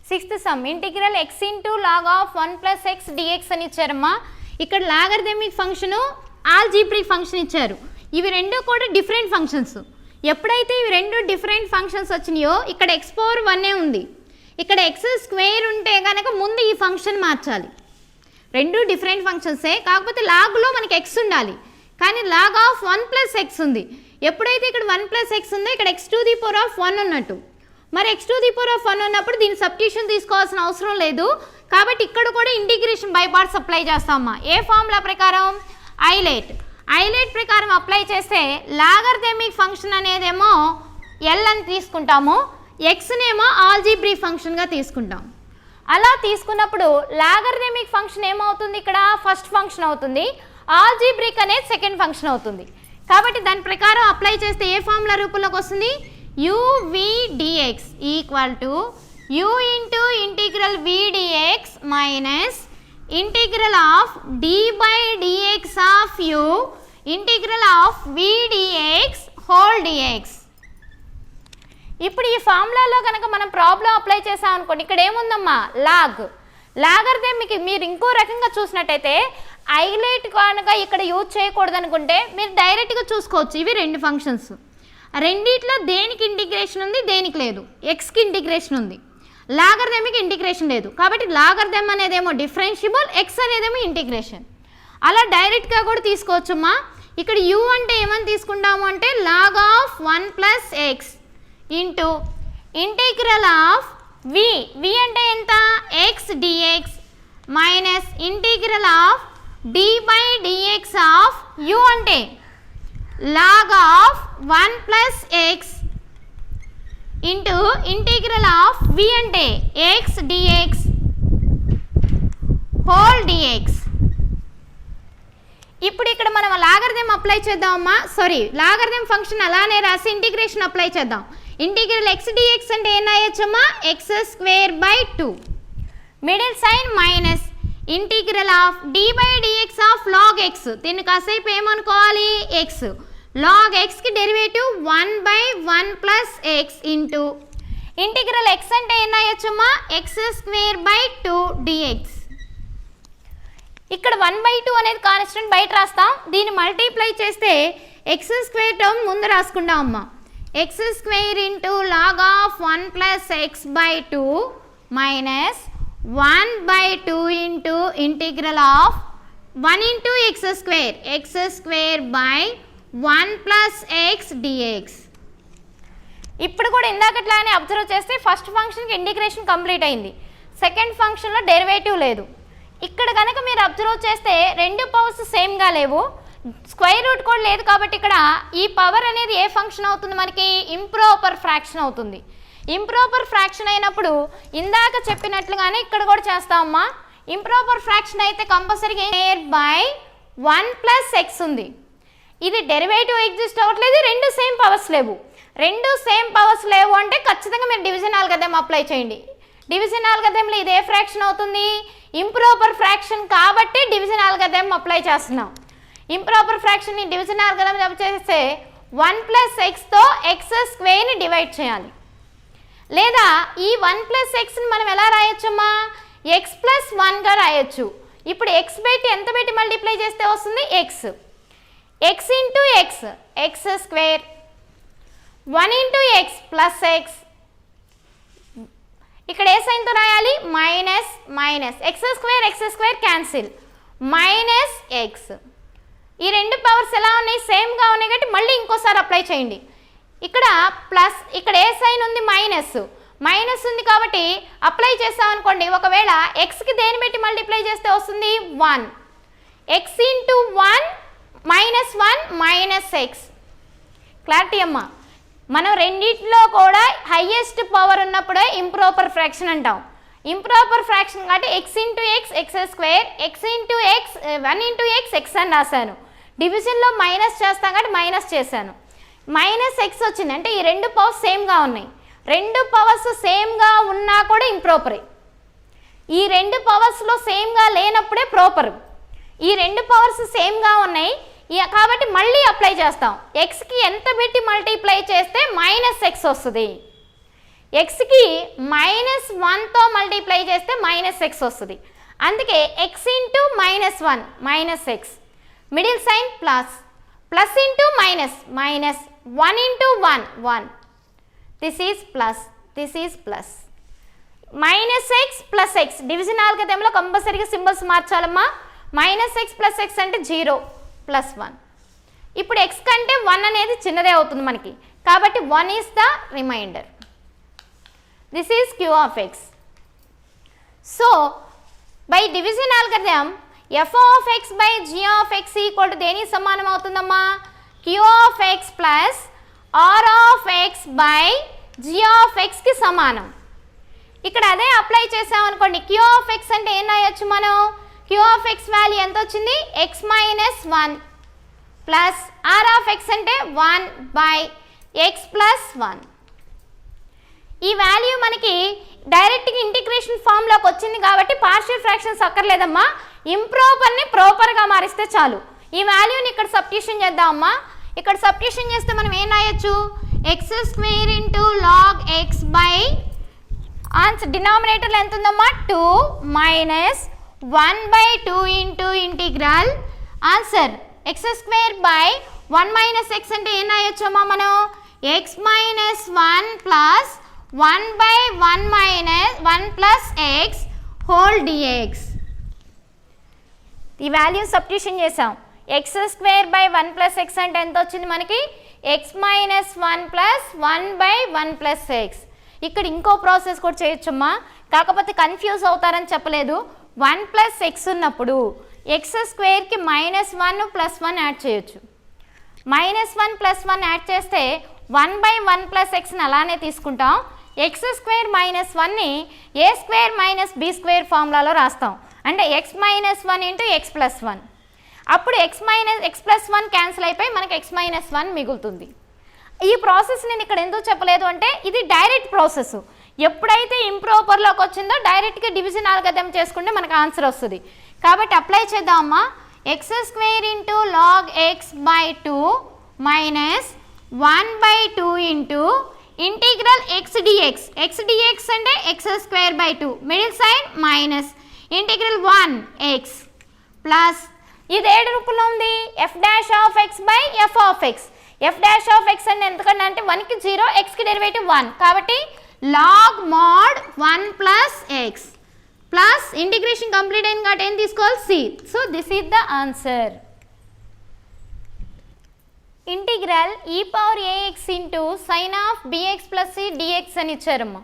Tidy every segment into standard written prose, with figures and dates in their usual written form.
Sixth sum integral x into log of 1 plus x dx అని ఇచ్చారమ్మా. ఇక్కడ logarithmic function algebraic function ఇచ్చారు. ఇవి రెండు కూడా డిఫరెంట్ ఫంక్షన్స్. ఎప్పుడైతే ఇవి రెండు డిఫరెంట్ ఫంక్షన్స్ వచ్చినాయో ఇక్కడ x పవర్ 1 ఉంది, ఇక్కడ ఎక్స్ స్క్వేర్ ఉంటే కనుక ముందు ఈ ఫంక్షన్ మార్చాలి. రెండు డిఫరెంట్ ఫంక్షన్సే, కాకపోతే లాగ్లో మనకి x ఉండాలి, కానీ లాగ్ ఆఫ్ 1 ప్లస్ ఎక్స్ ఉంది. ఎప్పుడైతే ఇక్కడ 1 ప్లస్ ఎక్స్ ఉందో ఇక్కడ x to the power of 1 ఉన్నట్టు. మరి x to the power of 1 ఉన్నప్పుడు దీని సబ్స్టిట్యూషన్ తీసుకోవాల్సిన అవసరం లేదు, కాబట్టి ఇక్కడ కూడా ఇంటిగ్రేషన్ బై పార్ట్స్ అప్లై చేస్తామా. ఏ ఫార్ములా ప్రకారం? ఐలేట్ ప్రకారం అప్లై చేస్తే లాగరిథమిక్ ఫంక్షన్ అనేదేమో ఎల్ అని తీసుకుంటాము, ఎక్స్నేమో ఆల్జీబ్రిక్ ఫంక్షన్గా తీసుకుంటాం. అలా తీసుకున్నప్పుడు లాగరిథమిక్ ఫంక్షన్ ఏమవుతుంది? ఇక్కడ ఫస్ట్ ఫంక్షన్ అవుతుంది, ఆల్జీబ్రిక్ అనేది సెకండ్ ఫంక్షన్ అవుతుంది. కాబట్టి దాని ప్రకారం అప్లై చేస్తే ఏ ఫార్ములా రూపంలోకి వస్తుంది? uv/dx equal to u into integral v dx minus integral of d by dx of u integral of v dx whole dx. ఇప్పుడు ఈ ఫార్ములాలో కనుక మనం ప్రాబ్లం అప్లై చేసాం అనుకోండి, ఇక్కడ ఏముందమ్మా? లాగరిథమిక్ మీరు ఇంకో రకంగా చూసినట్టయితే ఐలేట్ కనుక ఇక్కడ యూజ్ చేయకూడదు అనుకుంటే మీరు డైరెక్ట్గా చూసుకోవచ్చు. ఇవి రెండు ఫంక్షన్స్, రెండిట్లో దేనికి ఇంటిగ్రేషన్ ఉంది, దేనికి లేదు. ఎక్స్కి ఇంటిగ్రేషన్ ఉంది, లాగరిథమిక్ ఇంటిగ్రేషన్ లేదు. కాబట్టి లాగరిథమ్ అనేదేమో డిఫరెన్షియబుల్, ఎక్స్ అనేదేమో ఇంటిగ్రేషన్. అలా డైరెక్ట్గా కూడా తీసుకోవచ్చమ్మా. ఇక్కడ యూ అంటే ఏమని తీసుకుంటాము అంటే log of 1 plus X into integral of V అంటే ఎంత? X DX minus integral of D by dx of U అంటే log of 1 plus X into integral of V అంటే ఎక్స్ డిఎక్స్ హోల్ డిఎక్స్. ఇప్పుడు ఇక్కడ మనం లాగరిథం అప్లై చేద్దామమ్మా. Logarithm function అలానే రాసి ఇంటిగ్రేషన్ అప్లై చేద్దాం. ఇంటిగ్రల్ ఎక్స్ డిఎక్స్ అంటే ఏం రాయొచ్చమ్మా? X square by 2 middle sign minus integral of D by dx of log X. దీన్ని కాసేపు ఏమనుకోవాలి? ఎక్స్. లాగ్ ఎక్స్కి derivative 1/1 plus X into integral X అంటే ఏం రాయొచ్చమ్మా? X square by 2 DX. ఇక్కడ 1/2 అనేది కాన్స్టెంట్ బయట రాస్తాం, దీన్ని మల్టిప్లై చేస్తే ఎక్స్ స్క్వేర్ టర్మ్ ముందు రాసుకుంటాం అమ్మా. X square into log of 1 plus x by 2 minus 1/2 into integral of 1 into x square by 1 plus x dx. ఇప్పుడు కూడా ఇందాకట్లానే అబ్జర్వ్ చేస్తే ఫస్ట్ ఫంక్షన్కి ఇంటిగ్రేషన్ కంప్లీట్ అయింది, సెకండ్ ఫంక్షన్లో డెరివేటివ్ లేదు. ఇక్కడ కనుక మీరు అబ్జర్వ్ చేస్తే రెండు పవర్స్ సేమ్గా లేవు, స్క్వేర్ రూట్ కూడా లేదు. కాబట్టి ఇక్కడ ఈ పవర్ అనేది ఏ ఫంక్షన్ అవుతుంది? మనకి ఇంప్రాపర్ ఫ్రాక్షన్ అవుతుంది. ఇంప్రాపర్ ఫ్రాక్షన్ అయినప్పుడు ఇందాక చెప్పినట్లుగానే ఇక్కడ కూడా చేస్తామమ్మా. ఇంప్రాపర్ ఫ్రాక్షన్ అయితే కంపల్సరీగా స్క్వేర్ బై 1 ప్లస్ ఎక్స్ ఉంది. ఇది డెరివేటివ్ ఎగ్జిస్ట్ అవ్వట్లేదు, రెండు సేమ్ పవర్స్ లేవు. రెండు సేమ్ పవర్స్ లేవు అంటే ఖచ్చితంగా మీరు డివిజన్ ఆల్గరిథం అప్లై చేయండి. డివిజన్ ఆల్గరిథంలో ఇది ఏ ఫ్రాక్షన్ అవుతుంది? ఇంప్రాపర్ ఫ్రాక్షన్ కాబట్టి డివిజన్ ఆల్గరిథం అప్లై చేస్తున్నాం. ఇంప్రాపర్ ఫ్రాక్షన్ డివిజన్ ఆల్గరిథం చేస్తే 1 ప్లస్ ఎక్స్తో ఎక్స్ స్క్వేర్ని డివైడ్ చేయాలి. లేదా ఈ 1 ప్లస్ ఎక్స్ని మనం ఎలా రాయొచ్చమ్మా? ఎక్స్ ప్లస్ 1గా రాయొచ్చు. ఇప్పుడు ఎక్స్ పెట్టి ఎంత పెట్టి మల్టిప్లై చేస్తే వస్తుంది? X. X into X, X square, 1 into X plus X. ఇక్కడ ఏ సైన్తో రాయాలి? Minus minus. X square cancel, minus X. ఈ రెండు పవర్స్ ఎలా ఉన్నాయి? సేమ్గా ఉన్నాయి కాబట్టి మళ్ళీ ఇంకోసారి అప్లై చేయండి. ఇక్కడ ప్లస్, ఇక్కడ ఏ సైన్ ఉంది? మైనస్ ఉంది కాబట్టి అప్లై చేస్తాం అనుకోండి. ఒకవేళ ఎక్స్కి దేని పెట్టి మల్టిప్లై చేస్తే వస్తుంది? 1. X into 1 minus 1 minus X. Clarity అమ్మా. మనం రెండిట్లో కూడా హైయెస్ట్ పవర్ ఉన్నప్పుడే ఇంప్రాపర్ ఫ్రాక్షన్ అంటాం. ఇంప్రాపర్ ఫ్రాక్షన్ కాబట్టి X into X, X square, X into X, 1 into X, X అని రాశాను. డివిజన్లో మైనస్ చేస్తాం కాబట్టి మైనస్ చేశాను, మైనస్ ఎక్స్ వచ్చింది. అంటే ఈ రెండు పవర్స్ సేమ్గా ఉన్నాయి. రెండు పవర్స్ సేమ్గా ఉన్నా కూడా ఇంప్రాపరే. ఈ రెండు పవర్స్లో సేమ్గా లేనప్పుడే ప్రాపర్. ఈ రెండు పవర్స్ సేమ్గా ఉన్నాయి కాబట్టి మళ్ళీ అప్లై చేస్తాం. ఎక్స్కి ఎంత పెట్టి మల్టిప్లై చేస్తే మైనస్ ఎక్స్ వస్తుంది. ఎక్స్కి -1తో మల్టిప్లై చేస్తే -x వస్తుంది. అందుకే x into -1 -x, middle sign plus into minus 1 into 1, this is plus, this is plus. -x plus x division ఆల్గరిథంలో కంపల్సరీగా సింబల్స్ మార్చాలమ్మా. -x ప్లస్ x అంటే 0 ప్లస్ 1. ఇప్పుడు x కంటే 1 అనేది చిన్నదే అవుతుంది మనకి, కాబట్టి 1 is the remainder. This is q of x. So by division algorithm f of x by g of x equal to దేనికి సమానం అవుతుందమ్మా? q of x plus r of x by g of x కి సమానం. ఇక్కడ అదే apply చేసామనుకోండి, q of x అంటే ఏం రాయొచ్చు మనం? q ఆఫ్ x వాల్యూ ఎంత వచ్చింది? x minus 1 plus r of x అంటే 1 బై x ప్లస్ 1. ఈ వాల్యూ మనకి డైరెక్ట్గా ఇంటిగ్రేషన్ ఫామ్లోకి వచ్చింది కాబట్టి పార్షియల్ ఫ్రాక్షన్స్ అక్కర్లేదమ్మా. ఇంప్రాపర్ని ప్రాపర్గా మారిస్తే చాలు. ఈ వాల్యూని ఇక్కడ సబ్స్టిట్యూషన్ చేద్దామమ్మా. ఇక్కడ సబ్స్టిట్యూషన్ చేస్తే మనం ఏం రాయొచ్చు? x² into log x by answer డినామినేటర్లో ఎంత ఉందమ్మా? 2 minus 1/2 into integral answer x² by 1 minus x అంటే ఏం రాయొచ్చమ్మా మనం? x minus 1 plus 1/1 minus 1 plus x whole dx. ఈ వాల్యూ సబ్స్టిట్యూషన్ చేసాం. x² బై 1 ప్లస్ x అంటే ఎంత వచ్చింది మనకి? x minus 1 plus 1/1 plus x. ఇక్కడ ఇంకో ప్రాసెస్ కూడా చేయొచ్చమ్మా, కాకపోతే కన్ఫ్యూజ్ అవుతారని చెప్పలేదు. 1 ప్లస్ x ఉన్నప్పుడు x²కి -1 ప్లస్ 1 యాడ్ చేయొచ్చు. -1 ప్లస్ 1 యాడ్ చేస్తే 1/1 ప్లస్ xని అలానే తీసుకుంటాం. x² మైనస్ 1ని a² మైనస్ b² ఫార్ములాలో రాస్తాం. అంటే x minus 1 into x plus 1. అప్పుడు x ప్లస్ 1 క్యాన్సిల్ అయిపోయి మనకి x మైనస్ 1 మిగులుతుంది. ఈ ప్రాసెస్ నేను ఇక్కడ ఎందుకు చెప్పలేదు అంటే ఇది డైరెక్ట్ ప్రాసెస్. ఎప్పుడైతే ఇంప్రాపర్లోకి వచ్చిందో డైరెక్ట్గా డివిజన్ ఆల్గరిథం చేసుకుంటే మనకు ఆన్సర్ వస్తుంది. కాబట్టి అప్లై చేద్దామమ్మా. x² into log x by 2 minus 1/2 into integral x dx. x dx అంటే x² by 2, middle side minus integral 1x plus ఇది ఏడు రూపంలో ఉంది f dash of x by f of x. f dash of x అంటే ఎందుకంటే అంటే 1కి 0, xకి derivative 1, కాబట్టి log mod 1 plus x plus integration complete అయింది కాబట్టి ఏం తీసుకోవాలి? c. So this is the answer. Integral e⁴ax into sine of bx plus c dx అని ఇచ్చారమ్మా.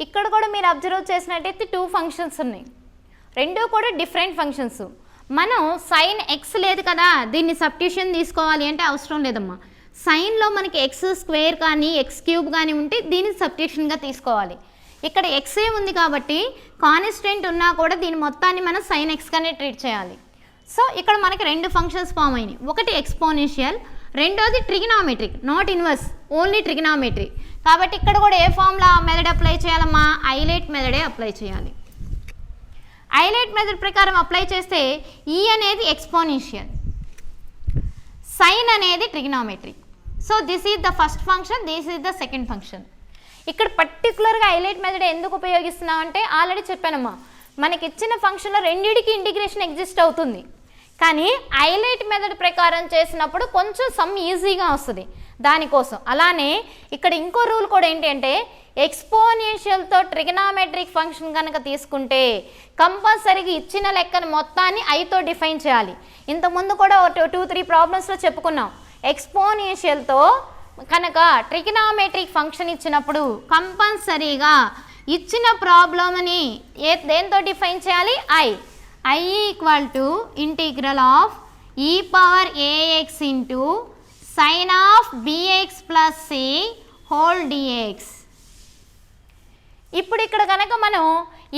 ఇక్కడ కూడా మీరు అబ్జర్వ్ చేసినట్టయితే 2 ఫంక్షన్స్ ఉన్నాయి, రెండు కూడా డిఫరెంట్ ఫంక్షన్స్. మనం సైన్ x లేదు కదా, దీన్ని సబ్స్టిట్యూషన్ తీసుకోవాలి అంటే అవసరం లేదమ్మా. సైన్లో మనకి x² కానీ x³ కానీ ఉంటే దీన్ని సబ్స్టిట్యూషన్గా తీసుకోవాలి. ఇక్కడ xే ఉంది కాబట్టి కాన్స్టెంట్ ఉన్నా కూడా దీని మొత్తాన్ని మనం సైన్ x గానే ట్రీట్ చేయాలి. సో ఇక్కడ మనకి 2 ఫంక్షన్స్ ఫామ్ అయినాయి. ఒకటి ఎక్స్పోనెన్షియల్, రెండోది trigonometric, not inverse, only trigonometry. కాబట్టి ఇక్కడ కూడా ఏ ఫార్ములా మెథడ్ అప్లై చేయాలమ్మా? ఐలైట్ మెథడే అప్లై చేయాలి. ఐలైట్ మెథడ్ ప్రకారం అప్లై చేస్తే ఈ అనేది ఎక్స్పోనెన్షియల్, సైన్ అనేది trigonometric. So this is the first function, this is the second function. ఇక్కడ పర్టికులర్గా హైలైట్ మెథడ్ ఎందుకు ఉపయోగిస్తున్నాం అంటే ఆల్రెడీ చెప్పానమ్మా, మనకి ఇచ్చిన ఫంక్షన్లో రెండింటికి ఇంటిగ్రేషన్ ఎగ్జిస్ట్ అవుతుంది. కానీ హైలైట్ మెథడ్ ప్రకారం చేసినప్పుడు కొంచెం సమ్ ఈజీగా వస్తుంది దానికోసం. అలానే ఇక్కడ ఇంకో రూల్ కూడా ఏంటి అంటే ఎక్స్పోనెన్షియల్తో ట్రిగనామెట్రిక్ ఫంక్షన్ కనుక తీసుకుంటే కంపల్సరీగా ఇచ్చిన లెక్కను మొత్తాన్ని ఐతో డిఫైన్ చేయాలి. ఇంతకుముందు కూడా 2-3 ప్రాబ్లమ్స్లో చెప్పుకున్నాం. ఎక్స్పోనెన్షియల్తో కనుక ట్రిగనామెట్రిక్ ఫంక్షన్ ఇచ్చినప్పుడు కంపల్సరీగా ఇచ్చిన ప్రాబ్లమ్ని దేంతో డిఫైన్ చేయాలి? I equal to integral of e⁴ax into sine of bx plus c whole dx. ఇప్పుడు ఇక్కడ కనుక మనం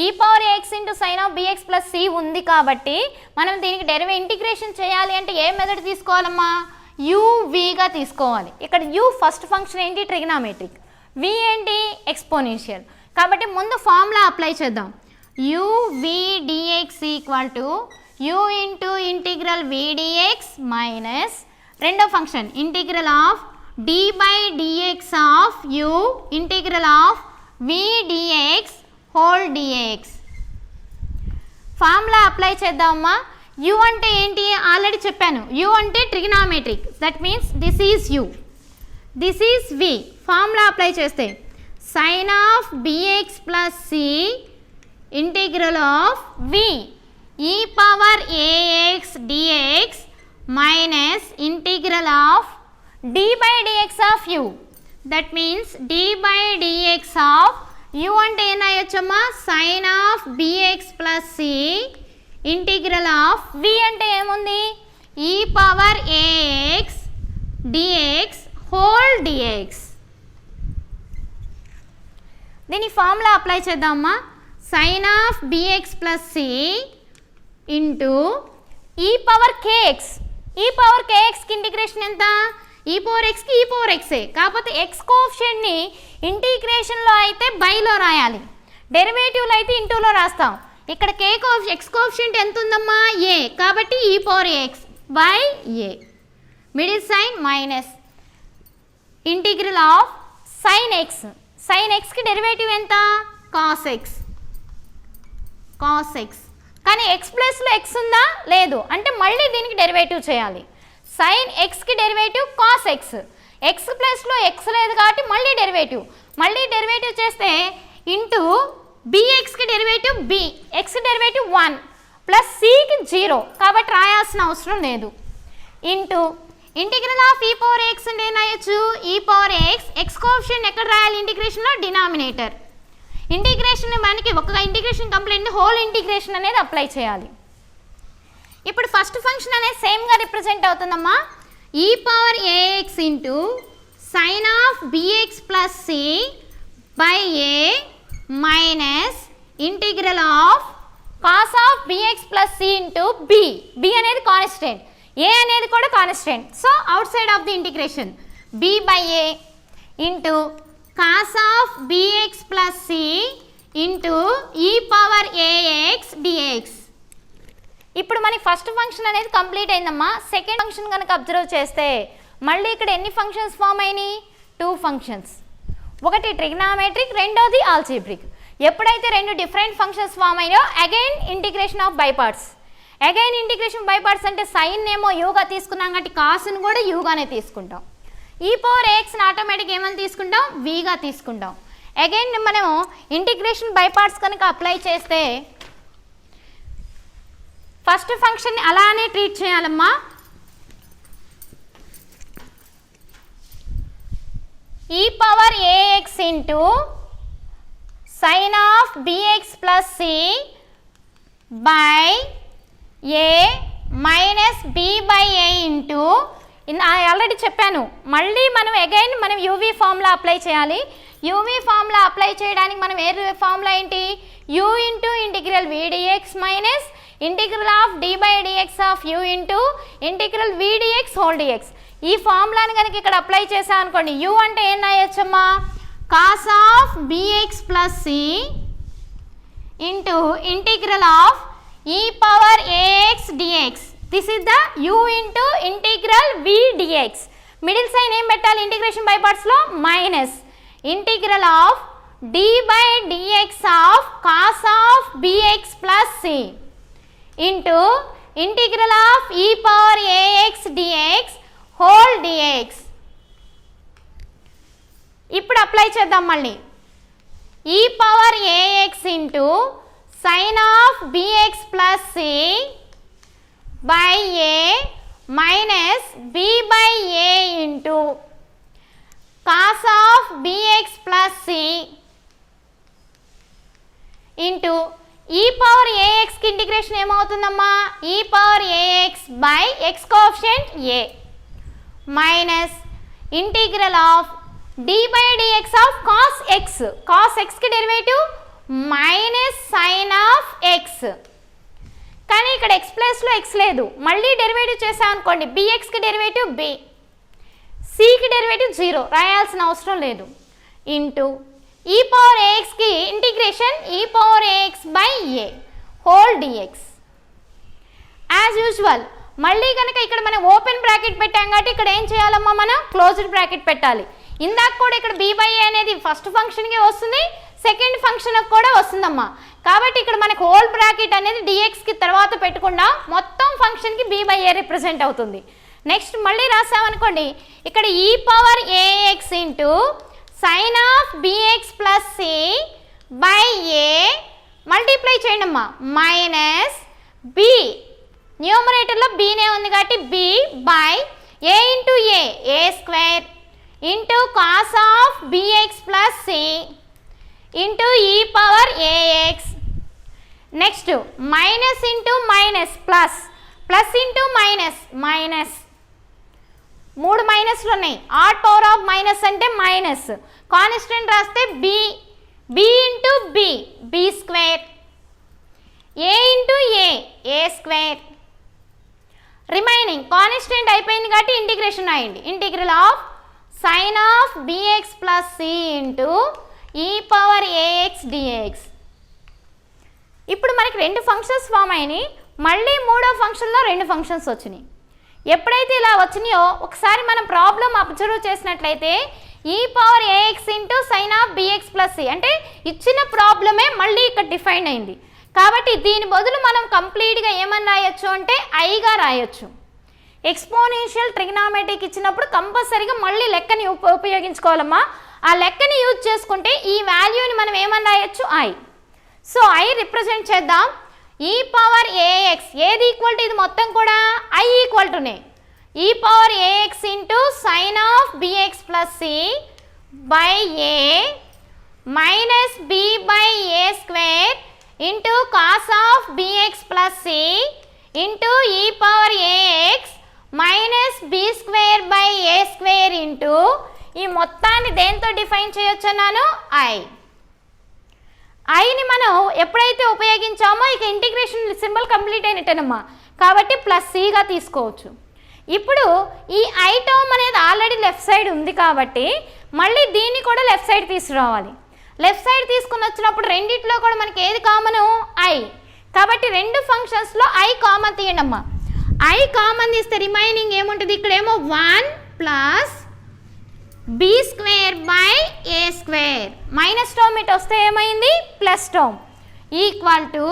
e⁴ax into sine of bx plus c ఉంది కాబట్టి మనం దీనికి ఇంటిగ్రేషన్ చేయాలి అంటే ఏ మెథడ్ తీసుకోవాలమ్మా? uvగా తీసుకోవాలి. ఇక్కడ u ఫస్ట్ ఫంక్షన్ ఏంటి? ట్రిగనామెట్రిక్. v ఏంటి? ఎక్స్పోనెన్షియల్. కాబట్టి ముందు ఫార్ములా అప్లై చేద్దాం. uv dx equal to u into integral v dx minus రెండో function integral of d by dx of u integral of v dx whole dx. Formula apply చేద్దామమ్మా. u అంటే ఏంటి already చెప్పాను. u అంటే trigonometric, that means this is u, this is v. Formula apply చేస్తే sin of bx plus c integral of v e power ax dx minus integral of d by dx of u, that means d by dx of u అంటే ఏనాయొచ్చమ్మా sin of bx plus c integral of v అంటే ఏముంది e power ax dx whole dx. దీని formula apply చేద్దామమ్మా. sin of bx plus c into e power kx. e power kxకి integration ఎంత e power xకి e power xే, కాకపోతే x కోఎఫిషియంట్ని ఇంటిగ్రేషన్లో అయితే బైలో రాయాలి, డెరివేటివ్లో అయితే ఇంటూలో రాస్తాం. ఇక్కడ x కోఎఫిషియంట్ ఎంత ఉందమ్మా a, కాబట్టి e power x by a. Middle sign minus integral of sin x. sin xకి డెరివేటివ్ ఎంత cos x, cos x. కానీ x ప్లస్లో x ఉందా లేదు అంటే మళ్ళీ దీనికి డెరివేటివ్ చేయాలి. sin xకి డెరివేటివ్ cos x, x ప్లస్లో x లేదు కాబట్టి మళ్ళీ డెరివేటివ్ చేస్తే ఇంటూ bxకి derivative b, x derivative 1 plus cకి 0 కాబట్టి రాయాల్సిన అవసరం లేదు. Into integral of e power x అంటే ఏనాయచ్చు e power x, x coefficient ఎక్కడ రాయాలి ఇంటిగ్రేషన్లో డినామినేటర్. ఇంటిగ్రేషన్ మనకి ఒక ఇంటిగ్రేషన్ కంప్లీట్ హోల్ ఇంటిగ్రేషన్ అనేది అప్లై చేయాలి. ఇప్పుడు ఫస్ట్ ఫంక్షన్ అనేది సేమ్గా రిప్రజెంట్ అవుతుందమ్మా. e power ax into sine of bx plus c by a minus integral of cos of bx plus c into b. b అనేది constant, a అనేది కూడా constant, so out side of the integration b by a into cos of bx plus c into e power ax dx. ఇప్పుడు మనకి first function అనేది complete అయిందమ్మా. Second function కనుక observe చేస్తే మళ్ళీ ఇక్కడ ఎన్ని ఫంక్షన్స్ ఫామ్ అయినాయి 2 ఫంక్షన్స్. ఒకటి ట్రిగ్నామెట్రిక్, రెండోది ఆల్జీబ్రిక్. ఎప్పుడైతే రెండు డిఫరెంట్ ఫంక్షన్స్ ఫామ్ అయ్యాయో again integration of by parts. Again integration by parts అంటే సైన్ ఏమో యూగా తీసుకున్నాం కాబట్టి కాస్ని కూడా యూగానే తీసుకుంటాం. ఈ పవర్ ఎక్స్ని ఆటోమేటిక్ ఏమని తీసుకుంటాం వీగా తీసుకుంటాం. అగైన్ మనం ఇంటిగ్రేషన్ బై పార్ట్స్ కనుక అప్లై చేస్తే ఫస్ట్ ఫంక్షన్ని అలానే ట్రీట్ చేయాలమ్మా. E power a x into sine of b x plus c by a minus b by a into already చెప్పాను. మళ్ళీ మనం అగైన్ మనం యూవీ ఫార్ములా అప్లై చేయాలి. యూవీ ఫార్ములా అప్లై చేయడానికి మనం ఏ ఫార్ములా ఏంటి u into integral v dx minus integral of D by dx of u into integral v dx whole dx. ఈ ఫార్ములాని కనుక ఇక్కడ అప్లై చేసాం అనుకోండి, యూ అంటే ఏం రాయొచ్చమ్మా cos of b x plus c into integral of e power a x d x. This is the u into integral v dx. Middle sign ఏం పెట్టాలి ఇంటిగ్రేషన్ బై పార్ట్స్లో minus integral of d by dx of cos of bx plus c into integral of e power ax dx whole dx. ఇప్పుడు apply చేద్దాం మళ్ళీ. e power ax into sine of bx plus c by a minus b by a into cos of bx plus c into e power ax కి integration ఏమవుతుందమ్మా e power ax by x coefficient a minus integral of d by dx of cos x. cos x కి derivative minus sin of x. కానీ ఇక్కడ x ప్లస్లో x లేదు, మళ్ళీ derivative చేసాం అనుకోండి bxకి derivative b, cకి derivative 0 రాయాల్సిన అవసరం లేదు. ఇంటూ ఈ పవర్ axకి ఇంటిగ్రేషన్ ఈ power ax by a whole dx. As usual మళ్ళీ కనుక ఇక్కడ మనం ఓపెన్ బ్రాకెట్ పెట్టాం కాబట్టి ఇక్కడ ఏం చేయాలమ్మా మనం క్లోజ్డ్ బ్రాకెట్ పెట్టాలి. ఇందాక కూడా ఇక్కడ b బై a అనేది ఫస్ట్ ఫంక్షన్కి వస్తుంది, సెకండ్ ఫంక్షన్ కూడా వస్తుందమ్మా. కాబట్టి ఇక్కడ మనకు హోల్ బ్రాకెట్ అనేది డిఎక్స్కి తర్వాత పెట్టుకుండా మొత్తం ఫంక్షన్కి బి బై ఏ రిప్రజెంట్ అవుతుంది. నెక్స్ట్ మళ్ళీ రాసామనుకోండి, ఇక్కడ e power a x into sine of b x plus c by a multiply చేయండి అమ్మా, మైనస్ బి, న్యూమరేటర్లో బీనే ఉంది కాబట్టి b by a into a square into cos of b x plus c into e power a x. Next minus into minus plus, plus into minus minus, 3 మైనస్లు ఉన్నాయి. Odd power of minus అంటే minus, constant రాస్తే B, B into b, b square, a into a square. Remaining constant అయిపోయింది కాబట్టి integration రాయండి. Integral of sine of b x plus c into e power a x d x. ఇప్పుడు మనకి 2 functions form అయినాయి. మళ్ళీ 3వ ఫంక్షన్లో 2 ఫంక్షన్స్ వచ్చినాయి. ఎప్పుడైతే ఇలా వచ్చినాయో ఒకసారి మనం ప్రాబ్లం అబ్జర్వ్ చేసినట్లయితే e power a x into sine of b x plus c అంటే ఇచ్చిన ప్రాబ్లమే మళ్ళీ ఇక్కడ డిఫైన్ అయింది. కాబట్టి దీని బదులు మనం కంప్లీట్గా ఏమని రాయొచ్చు అంటే ఐగా రాయొచ్చు. ఎక్స్పోనెన్షియల్ ట్రిగ్నామెట్రిక్ ఇచ్చినప్పుడు కంపల్సరీగా మళ్ళీ లెక్కని ఉపయోగించుకోవాలమ్మా. ఆ లెక్కని యూజ్ చేసుకుంటే ఈ వాల్యూని మనం ఏమని రాయొచ్చు ఐ. సో ఐ రిప్రజెంట్ చేద్దాం. ఈ పవర్ ఏఎక్స్ ఏది ఈక్వల్ టు ఇది మొత్తం కూడా ఐ ఈక్వల్ టునే e power a x into sine of b x plus c by a minus b by a square into cos of b x plus c into e power a x minus b square by a square into ఈ మొత్తాన్ని దేంతో define చేయొచ్చు అన్నాను I. ఐని మనం ఎప్పుడైతే ఉపయోగించామో ఇక integration symbol complete అయినట్టేనమ్మా. కాబట్టి plus సిగా తీసుకోవచ్చు. ఇప్పుడు ఈ ఐ టర్మ్ అనేది ఆల్రెడీ లెఫ్ట్ సైడ్ ఉంది కాబట్టి మళ్ళీ దీన్ని కూడా లెఫ్ట్ సైడ్ తీసుకురావాలి. లెఫ్ట్ సైడ్ తీసుకుని వచ్చినప్పుడు రెండిట్లో కూడా మనకి ఏది కామను ఐ. కాబట్టి 2 ఫంక్షన్స్లో ఐ కామన్ తీయండి అమ్మా. ఐ కామన్ తీస్తే రిమైనింగ్ ఏముంటుంది, ఇక్కడేమో 1 plus b square by a square, minus term ఇటు వస్తే ఏమైంది plus term equal to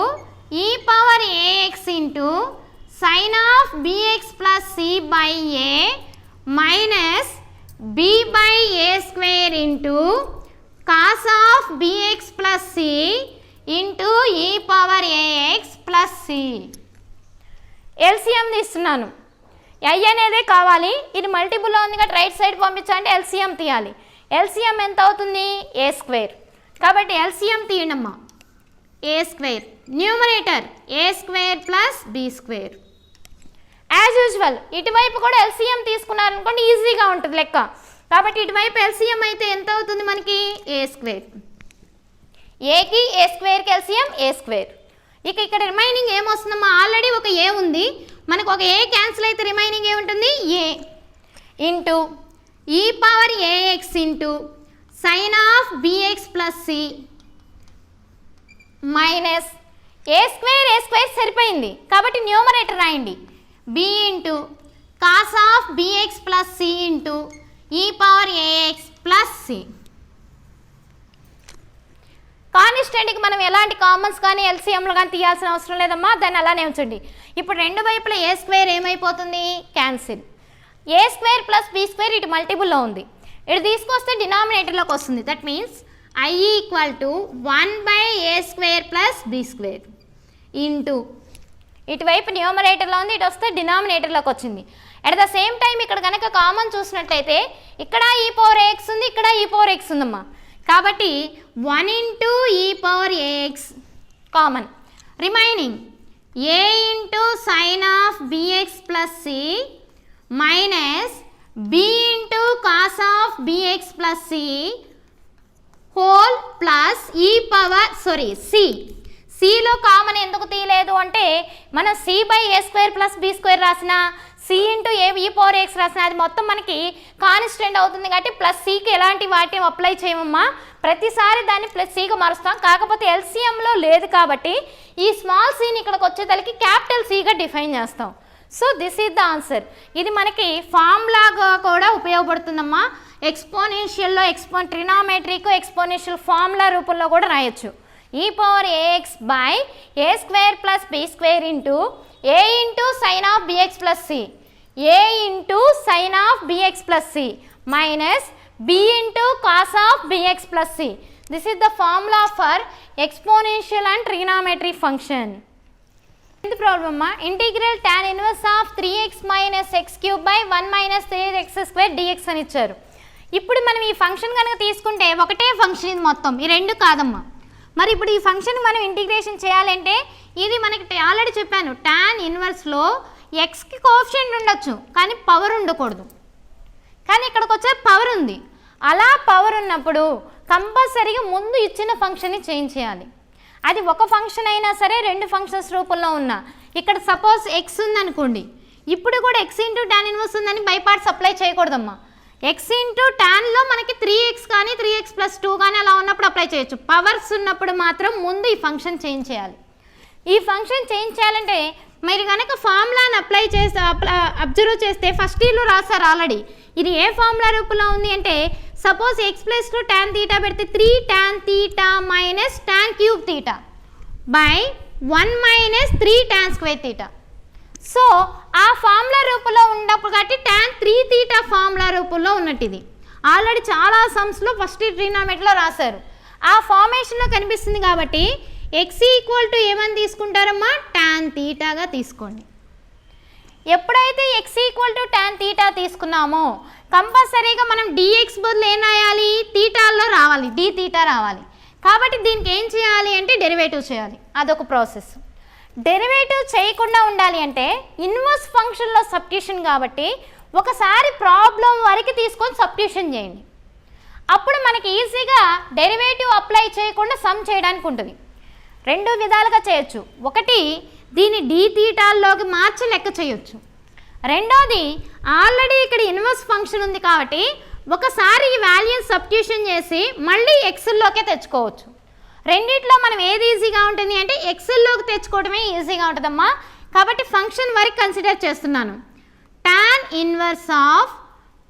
e power a x into sine of b x plus c by a minus b by a square into cos of b x plus c into e power a x plus c. LCM తీస్తున్నాను. I అనేదే కావాలి. ఇది మల్టిపుల్లో ఉంది కాబట్టి right side పంపించాలంటే LCM తీయాలి. LCM ఎంత అవుతుంది ఏ స్క్వేర్. కాబట్టి ఎల్సిఎం తీయండమ్మా. ఏ square numerator a square plus b square. As usual ఇటువైపు కూడా ఎల్సిఎం తీసుకున్నారనుకోండి ఈజీగా ఉంటుంది లెక్క. కాబట్టి ఇటువైపు ఎల్సిఎం అయితే ఎంత అవుతుంది మనకి ఏ స్క్వేర్. ఏకి ఏ స్క్వేర్కి ఎల్సిఎం ఏ స్క్వేర్. ఇక ఇక్కడ రిమైనింగ్ ఏమొస్తుందమ్మా, ఆల్రెడీ ఒక ఏ ఉంది, మనకు ఒక ఏ క్యాన్సిల్ అయితే రిమైనింగ్ ఏముంటుంది a into e power a x into sine of b x plus c minus a square సరిపోయింది కాబట్టి న్యూమరేటర్ రాయండి. B into cos of b x plus c into e power a x plus c. కాన్స్టెంట్కి మనం ఎలాంటి కామన్స్ కానీ ఎల్సిఎంలు కానీ తీయాల్సిన అవసరం లేదమ్మా, దాన్ని అలానే ఉంచండి. ఇప్పుడు 2 వైపులా ఏ స్క్వేర్ ఏమైపోతుంది cancel. A square plus b square ఇటు మల్టిపుల్లో ఉంది, ఇటు తీసుకొస్తే డినామినేటర్లోకి వస్తుంది. That means I equal to 1 by a square plus b square into ఇటువైపు న్యూమరేటర్లో ఉంది, ఇటు వస్తే డినామినేటర్లోకి వచ్చింది. అట్ ద సేమ్ టైం ఇక్కడ కనుక కామన్ చూసినట్లయితే ఇక్కడ ఈ పవర్ ఏఎక్స్ ఉంది, ఇక్కడ ఈ పవర్ ఎక్స్ ఉందమ్మా. కాబట్టి 1 into e power a x common, remaining a into sine of b x plus c minus b into cos of b x plus c whole plus e power c. సిలో common ఎందుకు తీయలేదు అంటే మనం c by a square plus b square రాసిన c into a e power X రాసిన అది మొత్తం మనకి కాన్స్టెంట్ అవుతుంది కాబట్టి ప్లస్ సికి ఎలాంటి వాటిని అప్లై చేయమమ్మా, ప్రతిసారి దాన్ని ప్లస్ సిగా మారుస్తాం. కాకపోతే ఎల్సిఎంలో లేదు కాబట్టి ఈ స్మాల్ సిని ఇక్కడికి వచ్చేసరికి క్యాపిటల్ సిగా డిఫైన్ చేస్తాం. So this is the answer. ఇది మనకి ఫార్ములాగా కూడా ఉపయోగపడుతుందమ్మా. ఎక్స్పోనెన్షియల్లో ట్రినామెట్రీకు ఎక్స్పోనెన్షియల్ ఫార్ములా రూపంలో కూడా రాయొచ్చు. e⁴ax by a square plus b square into a into sine of bx plus c, a into sine of bx plus c minus b into cos of bx plus c. This is the formula for exponential and trigonometry function. ఎంత problem అమ్మా, integral tan inverse of 3x minus x cube by 1 minus 3x square dx అని ఇచ్చారు. ఇప్పుడు మనం ఈ function కనుక తీసుకుంటే ఒకటే ఫంక్షన్ ఇది మొత్తం, ఈ రెండు కాదమ్మా. మరి ఇప్పుడు ఈ ఫంక్షన్ మనం ఇంటిగ్రేషన్ చేయాలంటే ఇది మనకి ఆల్రెడీ చెప్పాను, tan ఇన్వర్స్లో ఎక్స్కి కోఎఫిషియంట్ ఉండొచ్చు కానీ పవర్ ఉండకూడదు. కానీ ఇక్కడికి వచ్చే పవర్ ఉంది. అలా పవర్ ఉన్నప్పుడు కంపల్సరీగా ముందు ఇచ్చిన ఫంక్షన్ని చేంజ్ చేయాలి. అది ఒక ఫంక్షన్ అయినా సరే రెండు ఫంక్షన్స్ రూపంలో ఉన్నా. ఇక్కడ సపోజ్ ఎక్స్ ఉందనుకోండి, ఇప్పుడు కూడా ఎక్స్ ఇంటూ tan ఇన్వర్స్ ఉందని బై పార్ట్స్ అప్లై చేయకూడదమ్మా. ఎక్స్ ఇంటూ టాన్లో మనకి 3x కానీ 3x ప్లస్ 2 కానీ అలా ఉన్నప్పుడు అప్లై చేయొచ్చు. పవర్స్ ఉన్నప్పుడు మాత్రం ముందు ఈ ఫంక్షన్ చేంజ్ చేయాలి. ఈ ఫంక్షన్ చేంజ్ చేయాలంటే మీరు కనుక ఫార్ములాని అప్లై చేస్తే అబ్జర్వ్ చేస్తే ఫస్ట్ ఇయర్లో రాశారు ఆల్రెడీ. ఇది ఏ ఫార్ములా రూపంలో ఉంది అంటే suppose x plus 2 tan theta పెడితే 3 tan theta minus tan cube theta by 1 minus 3 tan square theta. So ఆ ఫార్ములా రూపంలో ఉన్నప్పుడు కాబట్టి tan 3 తీటా ఫార్ములా రూపంలో ఉన్నట్టు ఇది ఆల్రెడీ చాలా సమ్స్లో ఫస్ట్ ట్రిగ్నామెట్రీలో రాశారు. ఆ ఫార్మేషన్లో కనిపిస్తుంది కాబట్టి x ఈక్వల్ టు ఏమని తీసుకుంటారమ్మా, tan తీటాగా తీసుకోండి. ఎప్పుడైతే x equal to tan theta తీసుకున్నామో కంపల్సరీగా మనం dx బదులు ఏం రాయాలి, తీటాల్లో రావాలి, d తీటా రావాలి. కాబట్టి దీనికి ఏం చేయాలి అంటే డెరివేటివ్ చేయాలి. అదొక ప్రాసెస్. డెరివేటివ్ చేయకుండా ఉండాలి అంటే ఇన్వర్స్ ఫంక్షన్లో సబ్స్టిట్యూషన్ కాబట్టి ఒకసారి ప్రాబ్లం వరకు తీసుకొని సబ్స్టిట్యూషన్ చేయండి. అప్పుడు మనకి ఈజీగా డెరివేటివ్ అప్లై చేయకుండా సమ్ చేయడానికి ఉంటుంది. రెండు విధాలుగా చేయొచ్చు. ఒకటి దీన్ని d తీటాల్లోకి మార్చి లెక్క చేయొచ్చు. రెండోది ఆల్రెడీ ఇక్కడ ఇన్వర్స్ ఫంక్షన్ ఉంది కాబట్టి ఒకసారి ఈ వాల్యూని సబ్స్టిట్యూషన్ చేసి మళ్ళీ ఎక్సెల్లోకే తెచ్చుకోవచ్చు. రెండిట్లో మనం ఏది ఈజీగా ఉంటుంది అంటే ఎక్సెల్లోకి తెచ్చుకోవడమే ఈజీగా ఉంటుందమ్మా. కాబట్టి ఫంక్షన్ వరకు కన్సిడర్ చేస్తున్నాను. tan inverse of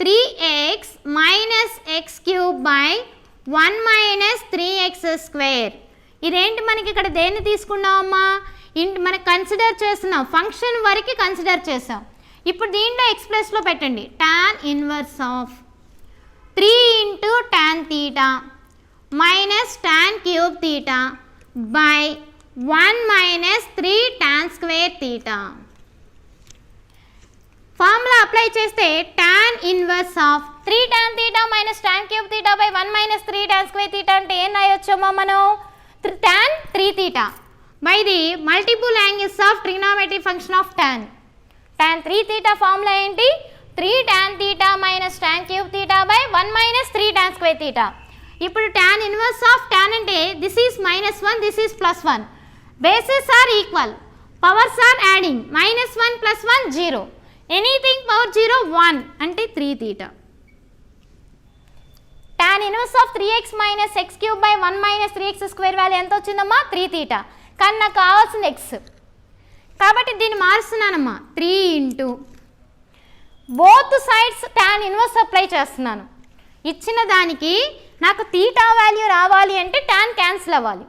3x minus x cube by 1 minus 3x square. ఇదేంటి మనకి ఇక్కడ దేన్ని తీసుకున్నామమ్మా, మనకు కన్సిడర్ చేస్తున్నాం, ఫంక్షన్ వరకు కన్సిడర్ చేసాం. ఇప్పుడు దీంట్లో ఎక్స్ ప్లస్లో పెట్టండి. tan inverse of 3 into tan theta minus tan cube theta by 1 minus 3 tan square theta. Formula apply చేస్తే tan inverse of 3 tan theta minus tan cube theta by 1 minus 3 tan square theta అంటే ఏం రాయొచ్చమ్మా మనం, tan 3 theta by the multiple angles of trigonometry function of tan. tan 3 theta formula ఏంటి, 3 tan theta minus tan cube theta by 1 minus 3 tan square theta. ఇప్పుడు tan inverse of tan అంటే this is -1, this is +1. Bases are equal, powers are adding. -1 + 1 0, anything power 0 1 అంటే 3 theta. tan inverse of 3x minus x cube by 1 minus 3x square value ఎంత వచ్చిందమ్మా, 3 theta. కానీ నాకు కావాల్సింది x కాబట్టి దీన్ని మారుస్తున్నానమ్మా. 3 into both sides tan inverse apply చేస్తున్నాను. ఇచ్చిన దానికి నాకు తీటా వాల్యూ రావాలి అంటే tan క్యాన్సిల్ అవ్వాలి.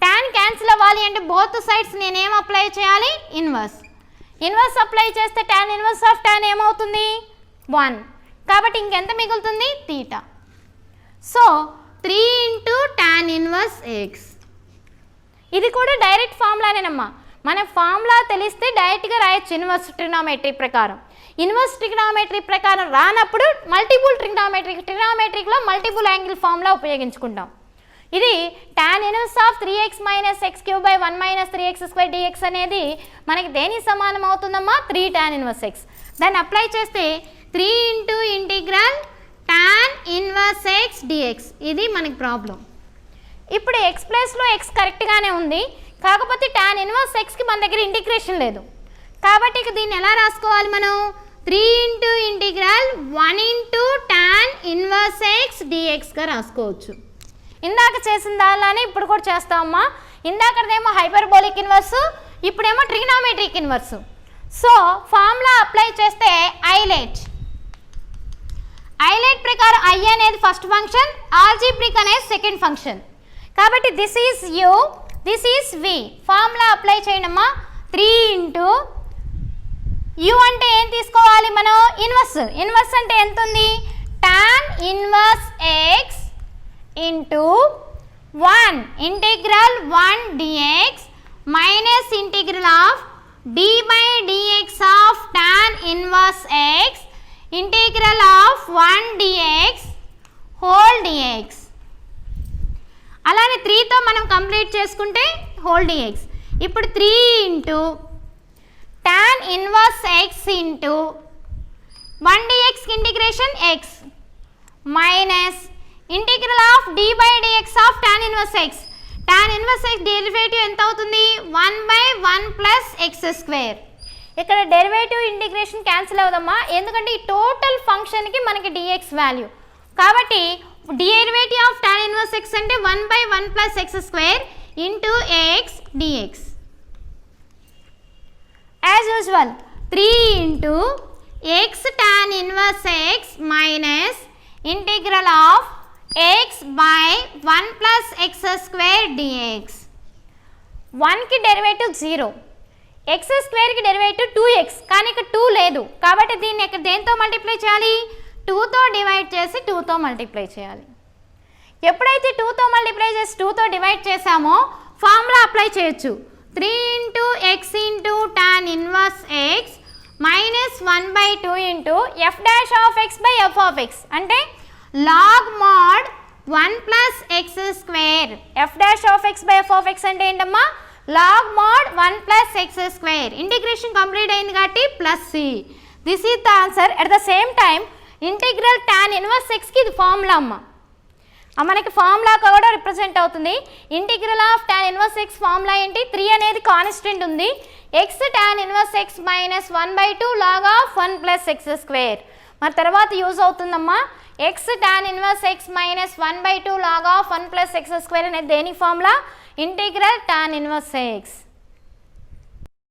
tan క్యాన్సిల్ అవ్వాలి అంటే బోత్ సైడ్స్ నేనేం అప్లై చేయాలి, ఇన్వర్స్. ఇన్వర్స్ అప్లై చేస్తే tan ఇన్వర్స్ ఆఫ్ tan ఏమవుతుంది, 1. కాబట్టి ఇంకెంత మిగులుతుంది, theta. So 3 into tan inverse x. ఇది కూడా డైరెక్ట్ ఫార్ములానేనమ్మా. మన ఫార్ములా తెలిస్తే డైరెక్ట్గా రాయొచ్చు ఇన్వర్స్ ట్రిగ్నామెట్రీ ప్రకారం. ఇన్వర్స్ ట్రిగ్నామెట్రీ ప్రకారం రానప్పుడు మల్టిపుల్ ట్రిగ్నామెట్రీలో మల్టిపుల్ యాంగిల్ ఫార్ములా ఉపయోగించుకుంటాం. ఇది tan inverse of 3x minus x cube by 1 minus 3x square dx అనేది మనకి దేనికి సమానం అవుతుందమ్మా, 3 tan ఇన్వర్స్ x. దాన్ని అప్లై చేస్తే 3 into integral tan inverse x dx. ఇది మనకి ప్రాబ్లం. ఇప్పుడు x ప్లస్లో x కరెక్ట్గానే ఉంది, కాకపోతే tan ఇన్వర్స్ xకి మన దగ్గర ఇంటిగ్రేషన్ లేదు. కాబట్టి ఇక దీన్ని ఎలా రాసుకోవాలి మనం, 3 into integral 1 into tan inverse x dxగా రాసుకోవచ్చు. ఇందాక చేసిన దానిలానే ఇప్పుడు కూడా చేస్తామమ్మా. ఇందాకదేమో హైపర్బోలిక్ ఇన్వర్స్, ఇప్పుడేమో trigonometric inverse. So formula apply చేస్తే ఐలెట్ ప్రకారం ఐ అనేది ఫస్ట్ ఫంక్షన్, ఆల్జీబ్రిక్ అనేది సెకండ్ ఫంక్షన్. కాబట్టి this is u, this is v. Formula apply చేయడమ్మా. 3 ఇంటూ యూ అంటే ఏం తీసుకోవాలి మనం? ఇన్వర్స్ అంటే ఎంత ఉంది? tan inverse x into 1 integral 1 dx minus integral of d by dx of tan inverse X integral of 1 dx whole dx. అలానే 3తో మనం కంప్లీట్ చేసుకుంటే హోల్ dx. ఇప్పుడు 3 into tan inverse x into 1 dx integration X minus integral of d by dx of tan inverse X. tan inverse X derivative ఎంత అవుతుంది? 1/1 plus x square. ఇక్కడ derivative integration cancel అవుదమ్మా, ఎందుకంటే ఈ total ఫంక్షన్కి మనకి dx value. కాబట్టి derivative of tan inverse X అంటే 1/1 plus x square into X dx. As usual 3 into X tan inverse x minus integral of x by 1 plus x square dx. 1కి derivative 0, X స్క్వేర్కి derivative 2x, కానీ ఇక్కడ 2 లేదు. కాబట్టి దీన్ని ఇక్కడ దేంతో multiply చేయాలి? 2తో డివైడ్ చేసి 2తో మల్టిప్లై చేయాలి. ఎప్పుడైతే 2తో మల్టిప్లై చేసి 2తో డివైడ్ చేసామో ఫార్ములా అప్లై చేయొచ్చు. 3 into x into tan inverse x minus 1/2 into f dash of x by f of x అంటే log mod 1 plus x square. F dash of x by f of x అంటే ఏంటమ్మా? Log mod 1 plus x square. Integration complete అయింది కాబట్టి plus c. This is the answer. At the same time integral tan inverse ఎక్స్కి ఇది formula అమ్మ, మనకి formula కూడా represent అవుతుంది. Integral of tan inverse x formula ఏంటి? 3 అనేది కాన్స్టెంట్ ఉంది. X tan inverse x minus 1/2 log of 1 plus x square. మరి తర్వాత యూజ్ అవుతుందమ్మా x tan inverse x minus 1/2 log of 1 plus x square అనేది దేని formula? Integral tan inverse X.